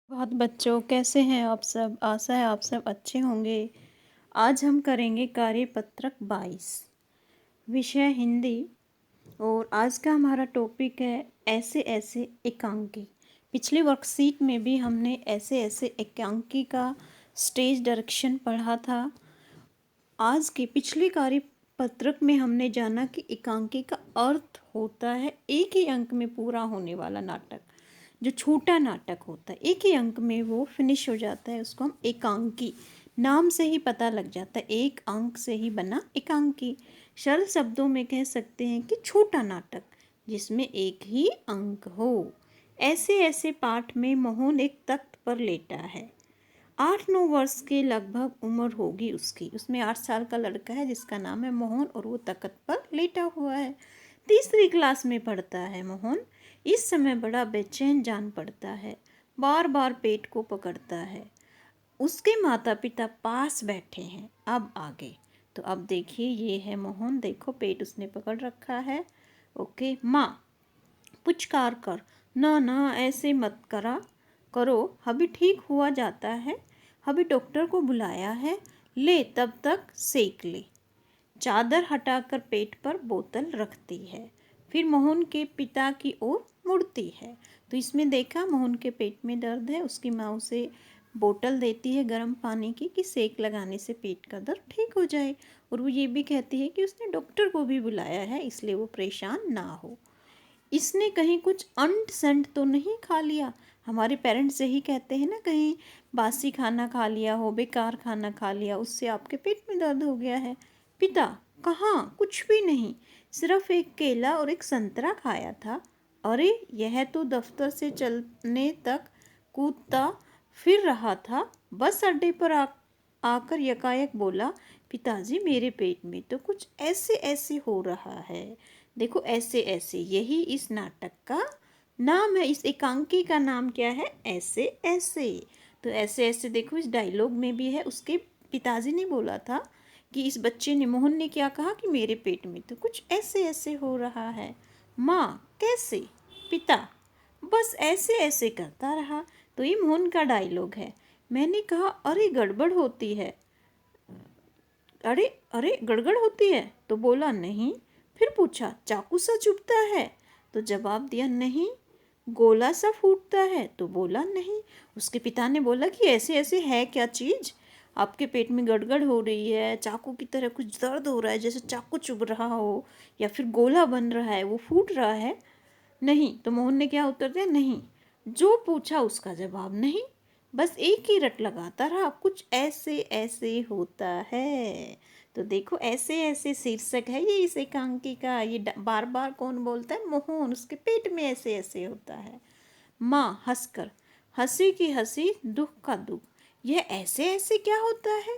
बहुत बच्चों कैसे हैं आप सब। आशा है आप सब अच्छे होंगे। आज हम करेंगे कार्यपत्रक 22, विषय हिंदी। और आज का हमारा टॉपिक है ऐसे ऐसे एकांकी। पिछली वर्कशीट में भी हमने ऐसे ऐसे एकांकी का स्टेज डायरेक्शन पढ़ा था। आज के पिछले कार्यपत्रक में हमने जाना कि एकांकी का अर्थ होता है एक ही अंक में पूरा होने वाला नाटक। जो छोटा नाटक होता है एक ही अंक में वो फिनिश हो जाता है, उसको हम एकांकी, नाम से ही पता लग जाता है, एक अंक से ही बना एकांकी। सरल शब्दों में कह सकते हैं कि छोटा नाटक जिसमें एक ही अंक हो। ऐसे ऐसे पाठ में मोहन एक तख्त पर लेटा है। 8-9 वर्ष के लगभग उम्र होगी उसकी। उसमें 8 साल का लड़का है जिसका नाम है मोहन और वो तख्त पर लेटा हुआ है। तीसरी क्लास में पढ़ता है मोहन। इस समय बड़ा बेचैन जान पड़ता है, बार बार पेट को पकड़ता है। उसके माता पिता पास बैठे हैं। अब आगे तो अब देखिए ये है मोहन, देखो पेट उसने पकड़ रखा है। ओके, माँ पुचकार कर, ना ना ऐसे मत करा करो, अभी ठीक हुआ जाता है, अभी डॉक्टर को बुलाया है, ले तब तक सेक ले। चादर हटाकर पेट पर बोतल रखती है, फिर मोहन के पिता की ओर मुड़ती है। तो इसमें देखा मोहन के पेट में दर्द है, उसकी माँ उसे बोतल देती है गर्म पानी की कि सेक लगाने से पेट का दर्द ठीक हो जाए। और वो ये भी कहती है कि उसने डॉक्टर को भी बुलाया है इसलिए वो परेशान ना हो। इसने कहीं कुछ अंट संट तो नहीं खा लिया। हमारे पेरेंट्स यही कहते हैं ना, कहीं बासी खाना खा लिया हो, बेकार खाना खा लिया, उससे आपके पेट में दर्द हो गया है। पिता, कहाँ, कुछ भी नहीं, सिर्फ एक केला और एक संतरा खाया था। अरे यह तो दफ्तर से चलने तक कूदता फिर रहा था, बस अड्डे पर आकर यकायक बोला, पिताजी मेरे पेट में तो कुछ ऐसे ऐसे हो रहा है। देखो ऐसे ऐसे, यही इस नाटक का नाम है। इस एकांकी का नाम क्या है? ऐसे ऐसे। तो ऐसे ऐसे देखो इस डायलॉग में भी है। उसके पिताजी ने बोला था कि इस बच्चे ने, मोहन ने क्या कहा कि मेरे पेट में तो कुछ ऐसे ऐसे हो रहा है। माँ, कैसे? पिता, बस ऐसे ऐसे करता रहा। तो ये मोहन का डायलॉग है। मैंने कहा, अरे गड़बड़ होती है। अरे अरे गड़गड़ होती है? तो बोला नहीं। फिर पूछा, चाकू सा चुभता है? तो जवाब दिया नहीं। गोला सा फूटता है? तो बोला नहीं। उसके पिता ने बोला कि ऐसे ऐसे है क्या चीज़, आपके पेट में गड़गड़ हो रही है, चाकू की तरह कुछ दर्द हो रहा है, जैसे चाकू चुभ रहा हो, या फिर गोला बन रहा है, वो फूट रहा है? नहीं। तो मोहन ने क्या उत्तर दिया? नहीं। जो पूछा उसका जवाब नहीं, बस एक ही रट लगाता रहा, कुछ ऐसे ऐसे होता है। तो देखो ऐसे ऐसे शीर्षक है ये इस एकांकी का। ये बार बार कौन बोलता है? मोहन, उसके पेट में ऐसे ऐसे होता है। माँ हंसकर, हंसी की हंसी दुख का दुख, यह ऐसे ऐसे क्या होता है?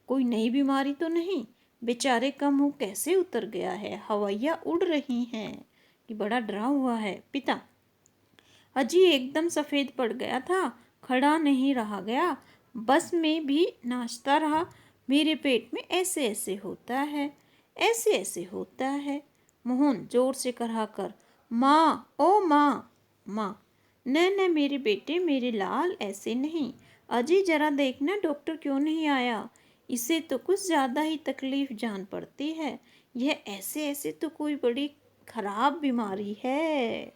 कोई नई बीमारी तो नहीं? बेचारे का मुंह कैसे उतर गया है, हवाइयाँ उड़ रही हैं कि बड़ा डरा हुआ है। पिता, अजी एकदम सफ़ेद पड़ गया था, खड़ा नहीं रहा गया, बस में भी नाचता रहा, मेरे पेट में ऐसे ऐसे होता है, ऐसे ऐसे होता है। मोहन जोर से कराकर, माँ, ओ माँ, माँ, न न मेरे बेटे, मेरे लाल, ऐसे नहीं। अजी जरा देखना डॉक्टर क्यों नहीं आया, इसे तो कुछ ज़्यादा ही तकलीफ जान पड़ती है, यह ऐसे ऐसे तो कोई बड़ी खराब बीमारी है।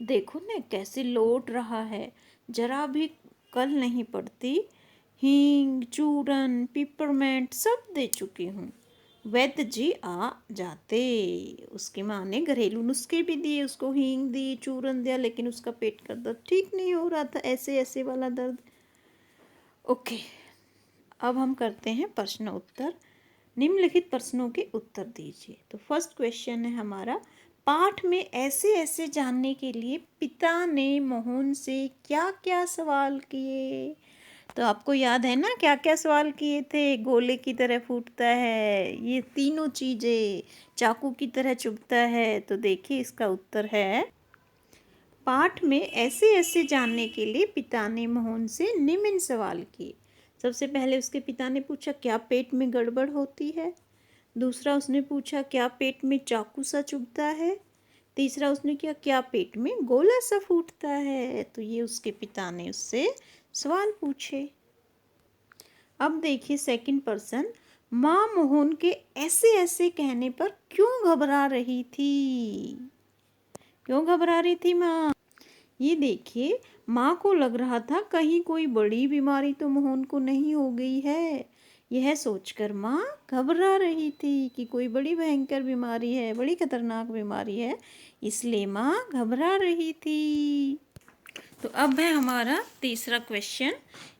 देखो न कैसे लौट रहा है, जरा भी कल नहीं पड़ती। हींग, चूरन, पिपरमेंट सब दे चुकी हूँ, वैद्य जी आ जाते। उसकी माँ ने घरेलू नुस्खे भी दिए, उसको हींग दी, चूरन दिया, लेकिन उसका पेट का दर्द ठीक नहीं हो रहा था, ऐसे ऐसे वाला दर्द। ओके, अब हम करते हैं प्रश्न उत्तर। निम्नलिखित प्रश्नों के उत्तर दीजिए। तो फर्स्ट क्वेश्चन है हमारा, पाठ में ऐसे ऐसे जानने के लिए पिता ने मोहन से क्या क्या सवाल किए? तो आपको याद है ना क्या क्या सवाल किए थे? गोले की तरह फूटता है, ये तीनों चीज़ें, चाकू की तरह चुभता है। तो देखिए इसका उत्तर है, पाठ में ऐसे ऐसे जानने के लिए पिता ने मोहन से निम्न सवाल किए। सबसे पहले उसके पिता ने पूछा, क्या पेट में गड़बड़ होती है? दूसरा उसने पूछा, क्या पेट में चाकू सा चुभता है? तीसरा उसने किया, क्या पेट में गोला सा फूटता है? तो ये उसके पिता ने उससे सवाल पूछे। अब देखिए सेकंड पर्सन, माँ मोहन के ऐसे ऐसे कहने पर क्यों घबरा रही थी? क्यों घबरा रही थी माँ? ये देखिए, माँ को लग रहा था कहीं कोई बड़ी बीमारी तो मोहन को नहीं हो गई है। यह सोचकर माँ घबरा रही थी कि कोई बड़ी भयंकर बीमारी है, बड़ी खतरनाक बीमारी है, इसलिए माँ घबरा रही थी। तो अब है हमारा तीसरा क्वेश्चन,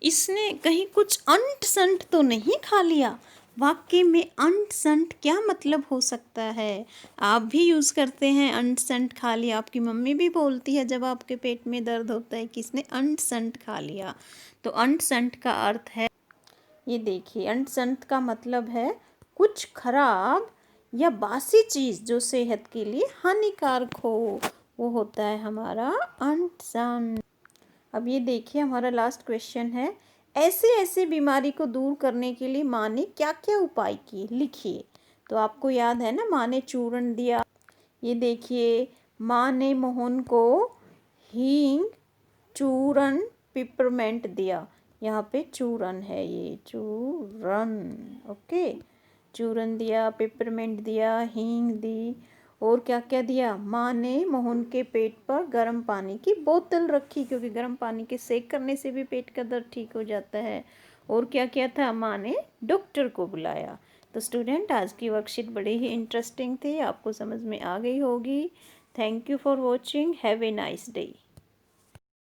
इसने कहीं कुछ अंट संट तो नहीं खा लिया? वाक्य में अंट संट क्या मतलब हो सकता है? आप भी यूज़ करते हैं अंट संट खा लिया, आपकी मम्मी भी बोलती है जब आपके पेट में दर्द होता है कि इसने अंट संट खा लिया। तो अंट संट का अर्थ है, ये देखिए, अंट संट का मतलब है कुछ खराब या बासी चीज़ जो सेहत के लिए हानिकारक हो, वो होता है हमारा अंट संट। अब ये देखिए हमारा लास्ट क्वेश्चन है, ऐसे ऐसे बीमारी को दूर करने के लिए माँ ने क्या क्या उपाय किए, लिखिए। तो आपको याद है ना, माँ ने चूर्ण दिया। ये देखिए, माँ ने मोहन को हींग, चूर्ण, पिपरमेंट दिया। यहाँ पे चूर्ण है, ये चूर्ण, ओके। चूर्ण दिया, पिपरमेंट दिया, हींग दी, और क्या क्या दिया? माँ ने मोहन के पेट पर गर्म पानी की बोतल रखी, क्योंकि गर्म पानी के सेक करने से भी पेट का दर्द ठीक हो जाता है। और क्या क्या था? माँ ने डॉक्टर को बुलाया। तो स्टूडेंट, आज की वर्कशीट बड़ी ही इंटरेस्टिंग थी, आपको समझ में आ गई होगी। Thank you for watching, have a nice day.